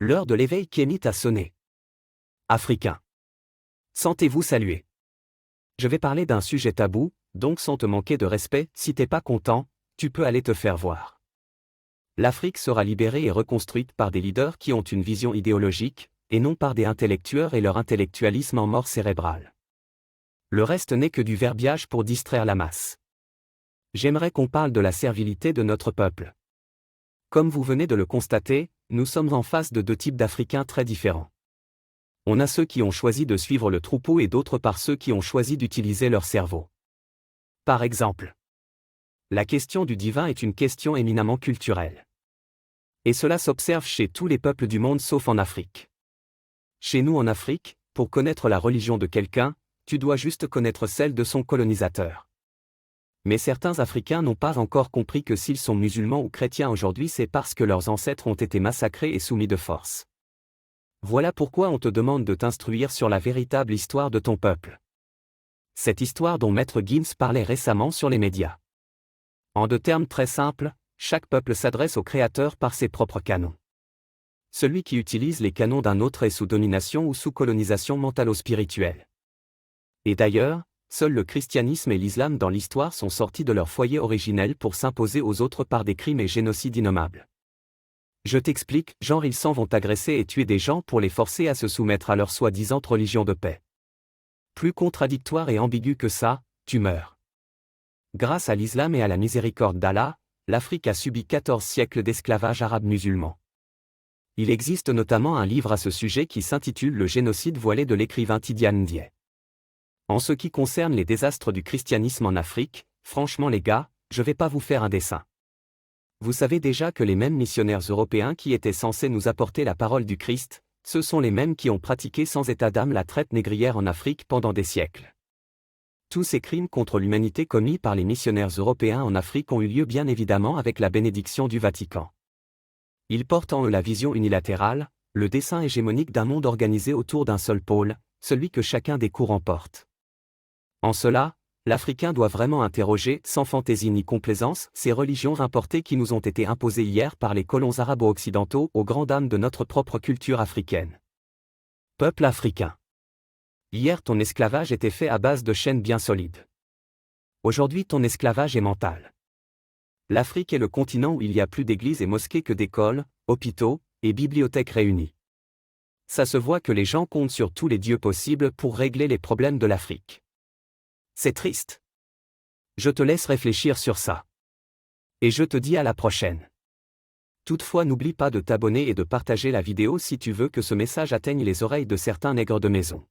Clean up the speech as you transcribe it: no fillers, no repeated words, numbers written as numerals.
L'heure de l'éveil kémite a sonné. Africains. Sentez-vous salués. Je vais parler d'un sujet tabou, donc sans te manquer de respect, si t'es pas content, tu peux aller te faire voir. L'Afrique sera libérée et reconstruite par des leaders qui ont une vision idéologique, et non par des intellectuels et leur intellectualisme en mort cérébrale. Le reste n'est que du verbiage pour distraire la masse. J'aimerais qu'on parle de la servilité de notre peuple. Comme vous venez de le constater, nous sommes en face de deux types d'Africains très différents. On a ceux qui ont choisi de suivre le troupeau et d'autres par ceux qui ont choisi d'utiliser leur cerveau. Par exemple, la question du divin est une question éminemment culturelle. Et cela s'observe chez tous les peuples du monde sauf en Afrique. Chez nous en Afrique, pour connaître la religion de quelqu'un, tu dois juste connaître celle de son colonisateur. Mais certains Africains n'ont pas encore compris que s'ils sont musulmans ou chrétiens aujourd'hui, c'est parce que leurs ancêtres ont été massacrés et soumis de force. Voilà pourquoi on te demande de t'instruire sur la véritable histoire de ton peuple. Cette histoire dont Maître Gims parlait récemment sur les médias. En deux termes très simples, chaque peuple s'adresse au Créateur par ses propres canons. Celui qui utilise les canons d'un autre est sous domination ou sous colonisation mentalo-spirituelle. Et d'ailleurs, seuls le christianisme et l'islam dans l'histoire sont sortis de leur foyer originel pour s'imposer aux autres par des crimes et génocides innommables. Je t'explique, genre ils s'en vont agresser et tuer des gens pour les forcer à se soumettre à leur soi-disant religion de paix. Plus contradictoire et ambigu que ça, tu meurs. Grâce à l'islam et à la miséricorde d'Allah, l'Afrique a subi 14 siècles d'esclavage arabe musulman. Il existe notamment un livre à ce sujet qui s'intitule Le génocide voilé de l'écrivain Tidiane Ndiaye. En ce qui concerne les désastres du christianisme en Afrique, franchement les gars, je vais pas vous faire un dessin. Vous savez déjà que les mêmes missionnaires européens qui étaient censés nous apporter la parole du Christ, ce sont les mêmes qui ont pratiqué sans état d'âme la traite négrière en Afrique pendant des siècles. Tous ces crimes contre l'humanité commis par les missionnaires européens en Afrique ont eu lieu bien évidemment avec la bénédiction du Vatican. Ils portent en eux la vision unilatérale, le dessein hégémonique d'un monde organisé autour d'un seul pôle, celui que chacun des courants porte. En cela, l'Africain doit vraiment interroger, sans fantaisie ni complaisance, ces religions importées qui nous ont été imposées hier par les colons arabo-occidentaux aux grandes dames de notre propre culture africaine. Peuple africain. Hier ton esclavage était fait à base de chaînes bien solides. Aujourd'hui ton esclavage est mental. L'Afrique est le continent où il y a plus d'églises et mosquées que d'écoles, hôpitaux et bibliothèques réunies. Ça se voit que les gens comptent sur tous les dieux possibles pour régler les problèmes de l'Afrique. C'est triste. Je te laisse réfléchir sur ça. Et je te dis à la prochaine. Toutefois n'oublie pas de t'abonner et de partager la vidéo si tu veux que ce message atteigne les oreilles de certains nègres de maison.